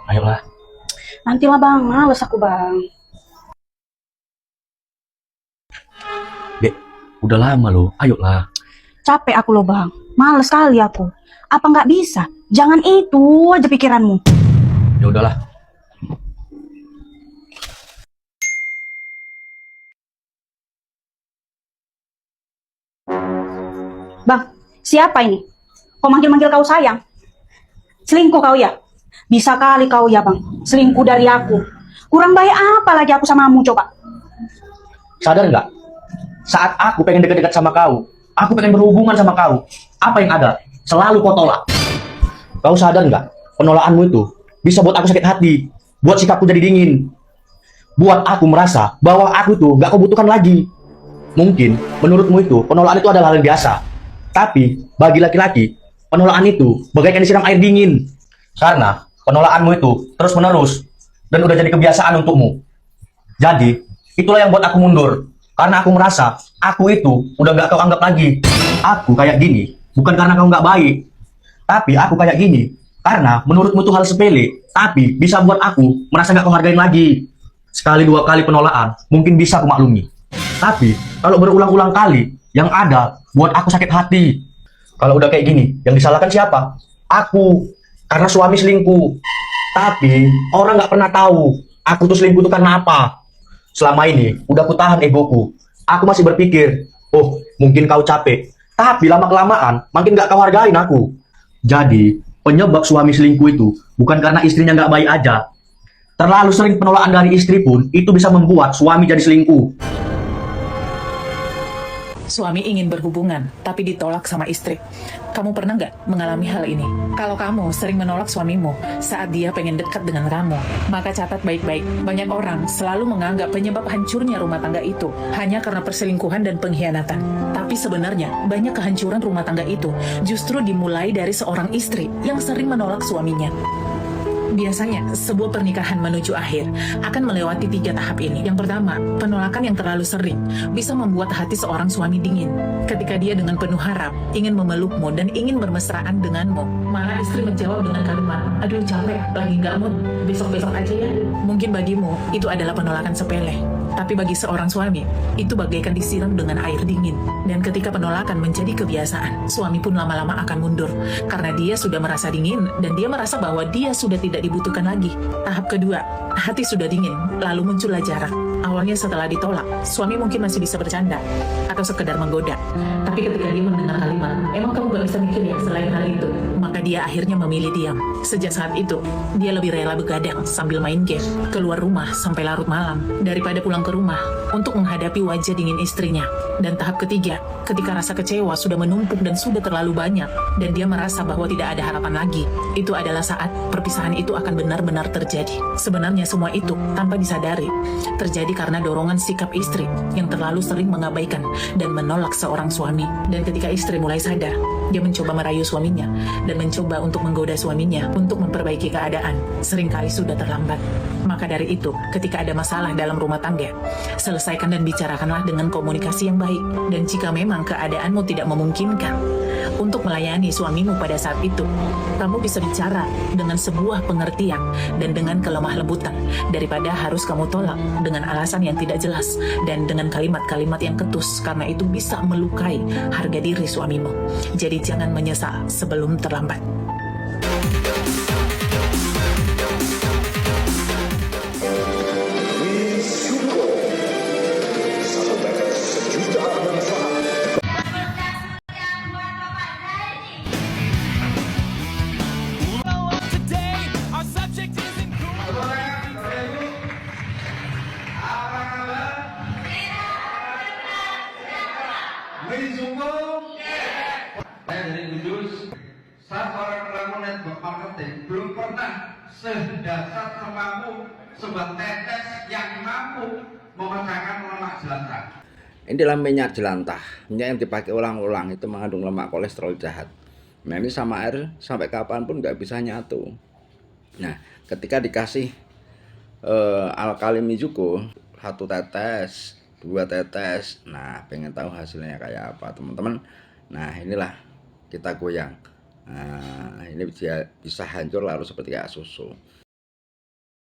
Ayolah. Nantilah bang, males aku bang. Dek, udah lama loh. Ayolah. Capek aku loh bang, males kali aku. Apa nggak bisa? Jangan itu aja pikiranmu. Ya udahlah. Bang, siapa ini? Kok manggil-manggil kau sayang? Selingkuh kau ya? Bisa kali kau ya bang, selingkuh dari aku. Kurang baik apa lagi aku samamu coba? Sadar nggak? Saat aku pengen deket-deket sama kau, aku pengen berhubungan sama kau. Apa yang ada? Selalu kau tolak. Kau sadar nggak? Penolakanmu itu bisa buat aku sakit hati, buat sikapku jadi dingin, buat aku merasa bahwa aku tuh gak kau butuhkan lagi. Mungkin menurutmu itu penolakan itu adalah hal yang biasa, tapi bagi laki-laki penolakan itu bagaikan disiram air dingin, karena penolakanmu itu terus menerus dan udah jadi kebiasaan untukmu. Jadi itulah yang buat aku mundur, karena aku merasa aku itu udah gak kau anggap lagi. Aku kayak gini bukan karena kau gak baik, tapi aku kayak gini karena menurutmu itu hal sepele, tapi bisa buat aku merasa gak kau hargain lagi. Sekali dua kali penolakan mungkin bisa aku maklumi, tapi kalau berulang-ulang kali yang ada buat aku sakit hati. Kalau udah kayak gini, yang disalahkan siapa? Aku, karena suami selingkuh. Tapi orang nggak pernah tahu aku tuh selingkuh itu karena apa. Selama ini udah aku tahan egoku. Aku masih berpikir, oh mungkin kau capek. Tapi lama-kelamaan makin nggak kau hargain aku. Jadi penyebab suami selingkuh itu bukan karena istrinya nggak baik aja. Terlalu sering penolakan dari istri pun itu bisa membuat suami jadi selingkuh. Suami ingin berhubungan, tapi ditolak sama istri. Kamu pernah nggak mengalami hal ini? Kalau kamu sering menolak suamimu saat dia pengen dekat dengan kamu, maka catat baik-baik. Banyak orang selalu menganggap penyebab hancurnya rumah tangga itu hanya karena perselingkuhan dan pengkhianatan. Tapi sebenarnya, banyak kehancuran rumah tangga itu justru dimulai dari seorang istri yang sering menolak suaminya. Biasanya, sebuah pernikahan menuju akhir akan melewati 3 tahap ini. Yang pertama, penolakan yang terlalu sering bisa membuat hati seorang suami dingin. Ketika dia dengan penuh harap ingin memelukmu dan ingin bermesraan denganmu, malah istri menjawab dengan kalimat, "Aduh capek, lagi nggak mood, besok-besok aja ya." Mungkin bagimu itu adalah penolakan sepele, tapi bagi seorang suami, itu bagaikan disiram dengan air dingin. Dan ketika penolakan menjadi kebiasaan, suami pun lama-lama akan mundur karena dia sudah merasa dingin dan dia merasa bahwa dia sudah tidak dibutuhkan lagi. Tahap kedua, hati sudah dingin, lalu muncullah jarak. Awalnya setelah ditolak, suami mungkin masih bisa bercanda atau sekedar menggoda. Tapi ketika dia mendengar kalimat, "Emang kamu gak bisa mikir ya selain hal itu?" maka dia akhirnya memilih diam. Sejak saat itu, dia lebih rela begadang sambil main game, keluar rumah sampai larut malam, daripada pulang ke rumah untuk menghadapi wajah dingin istrinya. Dan tahap ketiga, ketika rasa kecewa sudah menumpuk dan sudah terlalu banyak, dan dia merasa bahwa tidak ada harapan lagi, itu adalah saat perpisahan itu akan benar-benar terjadi. Sebenarnya semua itu, tanpa disadari, terjadi karena dorongan sikap istri yang terlalu sering mengabaikan dan menolak seorang suami. Dan ketika istri mulai sadar, dia mencoba merayu suaminya dan mencoba untuk menggoda suaminya untuk memperbaiki keadaan. Seringkali sudah terlambat. Maka dari itu, ketika ada masalah dalam rumah tangga, selesaikan dan bicarakanlah dengan komunikasi yang baik. Dan jika memang keadaanmu tidak memungkinkan untuk melayani suamimu pada saat itu, kamu bisa bicara dengan sebuah pengertian dan dengan kelemah lembutan daripada harus kamu tolak dengan alasan yang tidak jelas dan dengan kalimat-kalimat yang ketus, karena itu bisa melukai harga diri suamimu. Jadi jangan menyesal sebelum terlambat. Saya dari Kudus, saya seorang peramu network marketing, belum pernah sedasar semamu sebuah tetes yang mampu memecahkan lemak jelantah. Ini adalah minyak jelantah, minyak yang dipakai ulang-ulang, itu mengandung lemak kolesterol jahat. Nah ini sama air sampai kapanpun nggak bisa nyatu. Nah ketika dikasih alkali mijuko 1 tetes, 2 tetes, nah pengen tahu hasilnya kayak apa teman-teman. Nah inilah kita goyang. Nah ini bisa hancur lalu seperti kayak susu.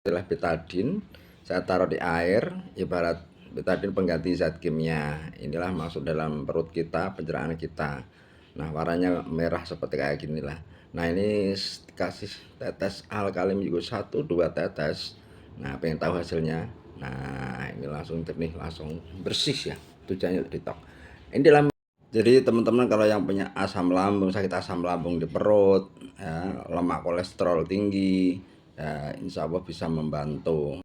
istilah betadin, saya taruh di air, ibarat betadin pengganti zat kimia. Inilah masuk dalam perut kita, pencernaan kita. Nah, warnanya merah seperti kayak gini lah. Nah, ini kasih tetes alkalim juga 1-2 tetes. Nah, pengen tahu hasilnya. Nah, ini langsung jernih, langsung bersih ya. Tujuannya detox. Ini dalam. Jadi teman-teman kalau yang punya asam lambung, sakit asam lambung di perut, ya, lemak kolesterol tinggi, ya, insya Allah bisa membantu.